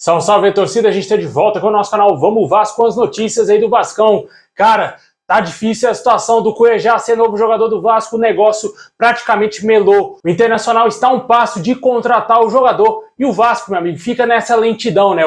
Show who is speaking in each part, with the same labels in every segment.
Speaker 1: Salve, salve, torcida, a gente tá de volta com o nosso canal Vamos Vasco com as notícias aí do Vascão. Cara, tá difícil a situação do Cuejá ser novo jogador do Vasco, o negócio praticamente melou. O Internacional está a um passo de contratar o jogador e o Vasco, meu amigo, fica nessa lentidão, né?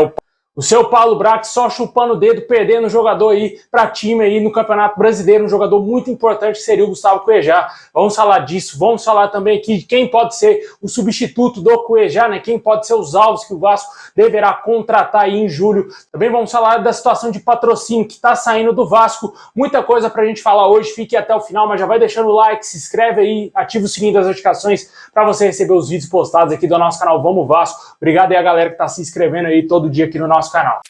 Speaker 1: O seu Paulo Brax só chupando o dedo, perdendo o jogador aí para time aí no Campeonato Brasileiro, um jogador muito importante que seria o Gustavo Cuejá. Vamos falar disso, vamos falar também aqui de quem pode ser o substituto do Cuejá, né? Quem pode ser os alvos que o Vasco deverá contratar aí em julho. Também vamos falar da situação de patrocínio que está saindo do Vasco. Muita coisa pra gente falar hoje, fique até o final, mas já vai deixando o like, se inscreve aí, ativa o sininho das notificações para você receber os vídeos postados aqui do nosso canal Vamos Vasco. Obrigado aí a galera que tá se inscrevendo aí todo dia aqui no nosso canal.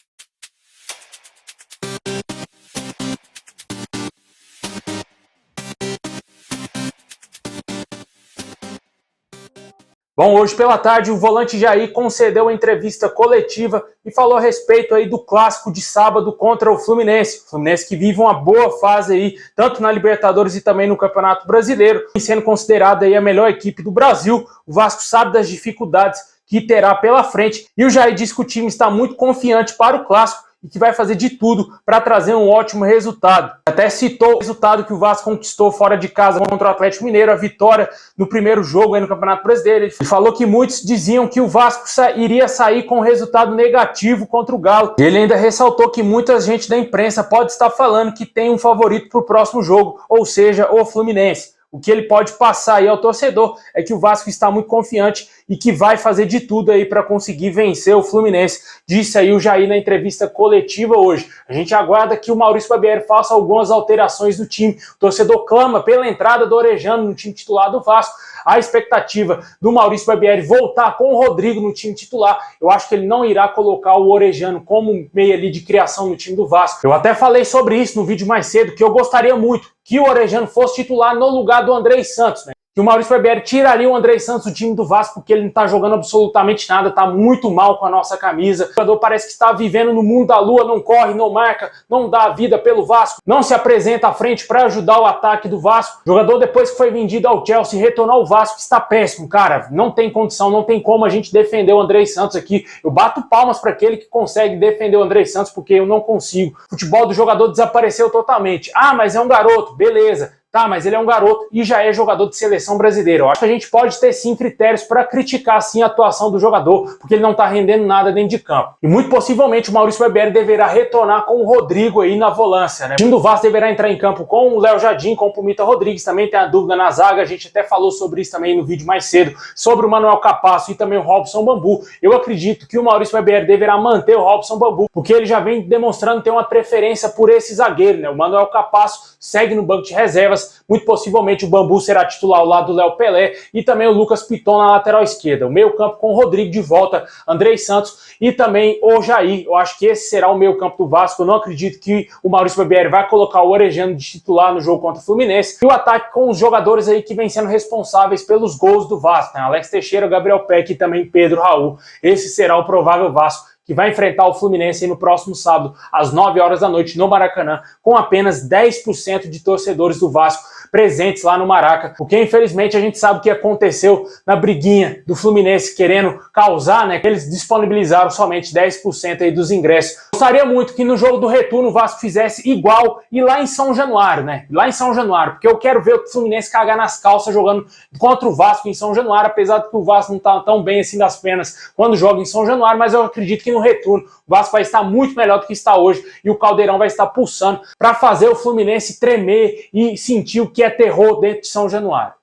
Speaker 1: Bom, hoje pela tarde o volante Jair concedeu uma entrevista coletiva e falou a respeito aí do clássico de sábado contra o Fluminense. O Fluminense que vive uma boa fase aí, tanto na Libertadores e também no Campeonato Brasileiro, e sendo considerada aí a melhor equipe do Brasil. O Vasco sabe das dificuldades que terá pela frente e o Jair disse que o time está muito confiante para o clássico e que vai fazer de tudo para trazer um ótimo resultado. Até citou o resultado que o Vasco conquistou fora de casa contra o Atlético Mineiro, a vitória no primeiro jogo aí no Campeonato Brasileiro. Ele falou que muitos diziam que o Vasco iria sair com um resultado negativo contra o Galo. Ele ainda ressaltou que muita gente da imprensa pode estar falando que tem um favorito para o próximo jogo, ou seja, o Fluminense. O que ele pode passar aí ao torcedor é que o Vasco está muito confiante e que vai fazer de tudo aí para conseguir vencer o Fluminense. Disse aí o Jair na entrevista coletiva hoje. A gente aguarda que o Maurício Barbieri faça algumas alterações no time. O torcedor clama pela entrada do Orejano no time titular do Vasco. A expectativa do Maurício Barbieri voltar com o Rodrigo no time titular. Eu acho que ele não irá colocar o Orejano como meio ali de criação no time do Vasco. Eu até falei sobre isso no vídeo mais cedo, que eu gostaria muito que o Orejano fosse titular no lugar do Andrei Santos, né? Que o Maurício Barbieri tiraria o Andrei Santos do time do Vasco porque ele não tá jogando absolutamente nada, tá muito mal com a nossa camisa. O jogador parece que está vivendo no mundo da lua, não corre, não marca, não dá a vida pelo Vasco, não se apresenta à frente para ajudar o ataque do Vasco. O jogador, depois que foi vendido ao Chelsea, retornou ao Vasco, está péssimo, cara. Não tem condição, não tem como a gente defender o Andrei Santos aqui. Eu bato palmas para aquele que consegue defender o Andrei Santos porque eu não consigo. O futebol do jogador desapareceu totalmente. Ah, mas é um garoto, beleza. Tá, mas ele é um garoto e já é jogador de seleção brasileira. Eu acho que a gente pode ter sim critérios para criticar sim a atuação do jogador, porque ele não tá rendendo nada dentro de campo. E muito possivelmente o Maurício Barbieri deverá retornar com o Rodrigo aí na volância, né? O time do Vasco deverá entrar em campo com o Léo Jardim, com o Pumita Rodrigues, também tem a dúvida na zaga, a gente até falou sobre isso também no vídeo mais cedo, sobre o Manuel Capasso e também o Robson Bambu. Eu acredito que o Maurício Barbieri deverá manter o Robson Bambu, porque ele já vem demonstrando ter uma preferência por esse zagueiro, né? O Manuel Capasso segue no banco de reservas. Muito possivelmente o Bambu será titular ao lado do Léo Pelé e também o Lucas Piton na lateral esquerda. O meio campo com o Rodrigo de volta, Andrei Santos e também o Jair. Eu acho que esse será o meio campo do Vasco. Eu não acredito que o Maurício Barbieri vai colocar o Orejano de titular no jogo contra o Fluminense. E o ataque com os jogadores aí que vêm sendo responsáveis pelos gols do Vasco, né? Alex Teixeira, Gabriel Peck e também Pedro Raul. Esse será o provável Vasco que vai enfrentar o Fluminense no próximo sábado, às 9 horas da noite, no Maracanã, com apenas 10% de torcedores do Vasco presentes lá no Maraca, porque infelizmente a gente sabe o que aconteceu na briguinha do Fluminense querendo causar, né? Que eles disponibilizaram somente 10% aí dos ingressos. Gostaria muito que no jogo do retorno o Vasco fizesse igual e lá em São Januário, né? Lá em São Januário, porque eu quero ver o Fluminense cagar nas calças jogando contra o Vasco em São Januário, apesar de que o Vasco não tá tão bem assim das pernas quando joga em São Januário, mas eu acredito que no retorno o Vasco vai estar muito melhor do que está hoje e o Caldeirão vai estar pulsando para fazer o Fluminense tremer e sentir o que é terror dentro de São Januário.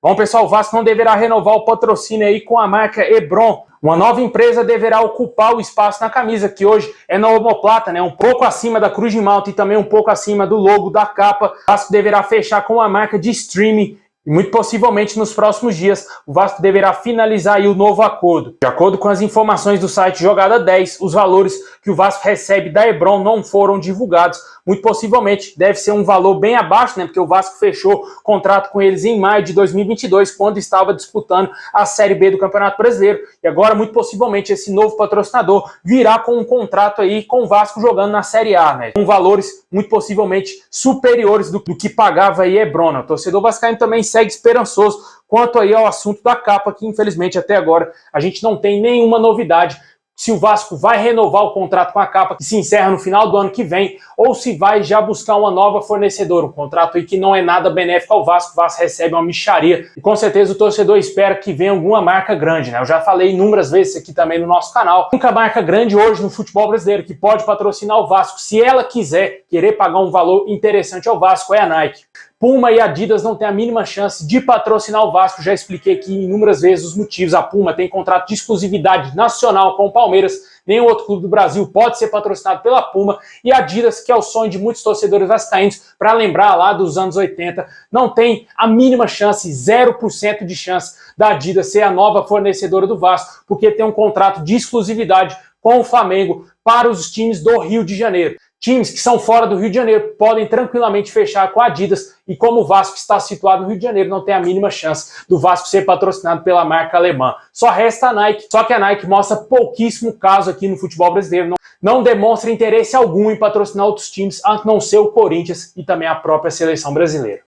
Speaker 1: Bom, pessoal, o Vasco não deverá renovar o patrocínio aí com a marca Hebron. Uma nova empresa deverá ocupar o espaço na camisa, que hoje é na omoplata, né? Um pouco acima da cruz de malta e também um pouco acima do logo da capa. O Vasco deverá fechar com a marca de streaming E muito possivelmente nos próximos dias o Vasco deverá finalizar aí o novo acordo. De acordo com as informações do site Jogada 10, os valores que o Vasco recebe da Hebron não foram divulgados. Muito possivelmente deve ser um valor bem abaixo, né? Porque o Vasco fechou contrato com eles em maio de 2022, quando estava disputando a Série B do Campeonato Brasileiro. E agora, muito possivelmente, esse novo patrocinador virá com um contrato aí com o Vasco jogando na Série A, né? Com valores muito possivelmente superiores do que pagava aí Hebron. O torcedor vascaíno também segue esperançoso quanto aí ao assunto da capa, que infelizmente até agora a gente não tem nenhuma novidade se o Vasco vai renovar o contrato com a capa, que se encerra no final do ano que vem, ou se vai já buscar uma nova fornecedora, um contrato aí que não é nada benéfico ao Vasco. O Vasco recebe uma mixaria e com certeza o torcedor espera que venha alguma marca grande, né? Eu já falei inúmeras vezes aqui também no nosso canal. A única marca grande hoje no futebol brasileiro que pode patrocinar o Vasco, se ela quiser querer pagar um valor interessante ao Vasco, é a Nike. Puma e Adidas não têm a mínima chance de patrocinar o Vasco. Já expliquei aqui inúmeras vezes os motivos. A Puma tem contrato de exclusividade nacional com o Palmeiras. Nenhum outro clube do Brasil pode ser patrocinado pela Puma. E a Adidas, que é o sonho de muitos torcedores vascaínos, para lembrar lá dos anos 80, não tem a mínima chance, 0% de chance da Adidas ser a nova fornecedora do Vasco, porque tem um contrato de exclusividade com o Flamengo para os times do Rio de Janeiro. Times que são fora do Rio de Janeiro podem tranquilamente fechar com a Adidas, e como o Vasco está situado no Rio de Janeiro, não tem a mínima chance do Vasco ser patrocinado pela marca alemã. Só resta a Nike, só que a Nike mostra pouquíssimo caso aqui no futebol brasileiro, não demonstra interesse algum em patrocinar outros times, a não ser o Corinthians e também a própria seleção brasileira.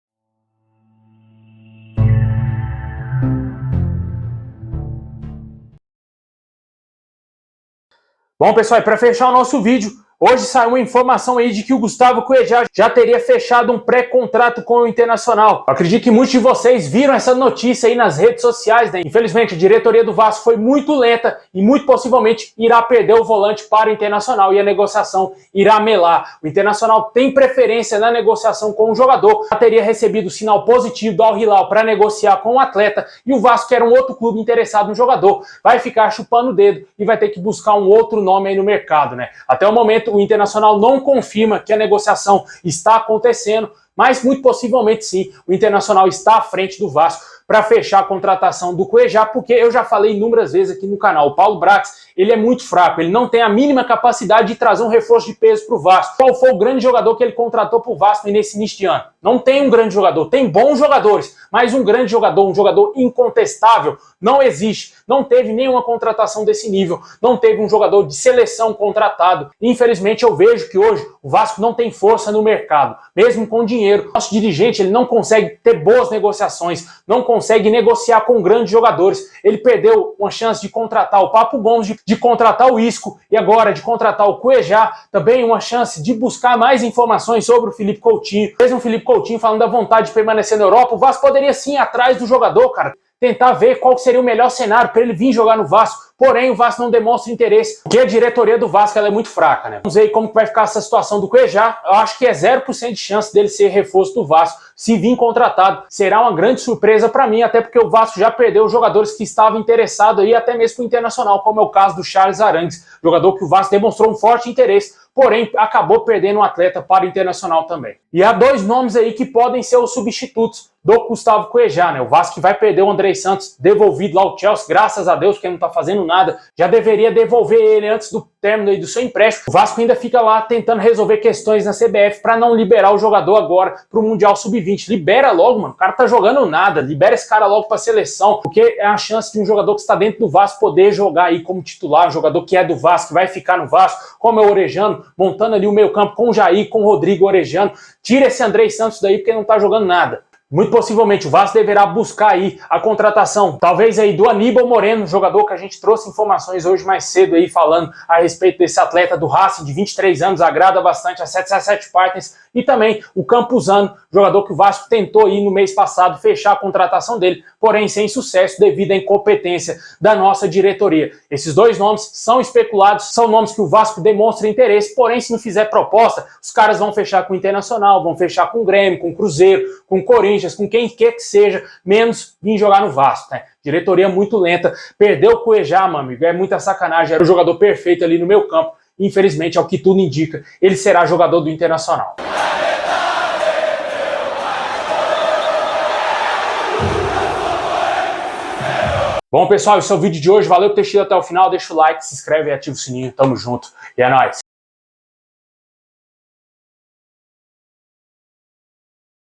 Speaker 1: Bom, pessoal, e para fechar o nosso vídeo, hoje saiu uma informação aí de que o Gustavo Cuejá já teria fechado um pré-contrato com o Internacional. Eu acredito que muitos de vocês viram essa notícia aí nas redes sociais, né? Infelizmente, a diretoria do Vasco foi muito lenta e muito possivelmente irá perder o volante para o Internacional e a negociação irá melar. O Internacional tem preferência na negociação com o jogador, já teria recebido sinal positivo do Al Hilal para negociar com o atleta, e o Vasco, que era um outro clube interessado no jogador, vai ficar chupando o dedo e vai ter que buscar um outro nome aí no mercado, né? Até o momento, o Internacional não confirma que a negociação está acontecendo, mas muito possivelmente sim, o Internacional está à frente do Vasco para fechar a contratação do Cuejá, porque eu já falei inúmeras vezes aqui no canal, o Paulo Brax, ele é muito fraco, ele não tem a mínima capacidade de trazer um reforço de peso para o Vasco. Qual foi o grande jogador que ele contratou para o Vasco nesse início de ano? Não tem um grande jogador, tem bons jogadores, mas um grande jogador, um jogador incontestável, não existe. Não teve nenhuma contratação desse nível, não teve um jogador de seleção contratado. Infelizmente eu vejo que hoje o Vasco não tem força no mercado, mesmo com dinheiro. Nosso dirigente, ele não consegue ter boas negociações, não consegue negociar com grandes jogadores. Ele perdeu uma chance de contratar o Papo Gomes, de contratar o Isco e agora de contratar o Cuejá. Também uma chance de buscar mais informações sobre o Felipe Coutinho. Mesmo o Felipe Coutinho falando da vontade de permanecer na Europa, o Vasco poderia sim ir atrás do jogador, cara. Tentar ver qual seria o melhor cenário para ele vir jogar no Vasco. Porém, o Vasco não demonstra interesse, porque a diretoria do Vasco ela é muito fraca, né? Vamos ver como que vai ficar essa situação do Cuejá. Eu acho que é 0% de chance dele ser reforço do Vasco. Se vir contratado, será uma grande surpresa para mim, até porque o Vasco já perdeu jogadores que estavam interessados aí, até mesmo pro Internacional, como é o caso do Charles Arangues, jogador que o Vasco demonstrou um forte interesse, porém acabou perdendo um atleta para o Internacional também. E há dois nomes aí que podem ser os substitutos do Gustavo Cuejá, né? O Vasco que vai perder o Andrei Santos, devolvido lá ao Chelsea, graças a Deus, porque ele não tá fazendo nada, já deveria devolver ele antes do término aí do seu empréstimo. O Vasco ainda fica lá tentando resolver questões na CBF para não liberar o jogador agora pro Mundial Sub-20. Libera logo, mano, o cara tá jogando nada, libera esse cara logo pra seleção, porque é a chance de um jogador que está dentro do Vasco poder jogar aí como titular, um jogador que é do Vasco, que vai ficar no Vasco, como é o Orejano, montando ali o meio campo com o Jair, com o Rodrigo Orejano. Tira esse Andrei Santos daí porque não tá jogando nada. Muito possivelmente o Vasco deverá buscar aí a contratação, talvez aí do Aníbal Moreno, jogador que a gente trouxe informações hoje mais cedo aí falando a respeito desse atleta do Racing de 23 anos, agrada bastante a 777 Partners, e também o Campuzano, jogador que o Vasco tentou aí no mês passado fechar a contratação dele, porém sem sucesso devido à incompetência da nossa diretoria. Esses dois nomes são especulados, são nomes que o Vasco demonstra interesse, porém se não fizer proposta, os caras vão fechar com o Internacional, vão fechar com o Grêmio, com o Cruzeiro, com o Corinthians, com quem quer que seja, menos vir jogar no Vasco, né? Diretoria muito lenta, perdeu o Cuejá, meu amigo, é muita sacanagem, era o jogador perfeito ali no meu campo, infelizmente, ao que tudo indica, ele será jogador do Internacional. Bom, pessoal, esse é o vídeo de hoje. Valeu por ter assistido até o final. Deixa o like, se inscreve e ativa o sininho. Tamo junto. E é nóis.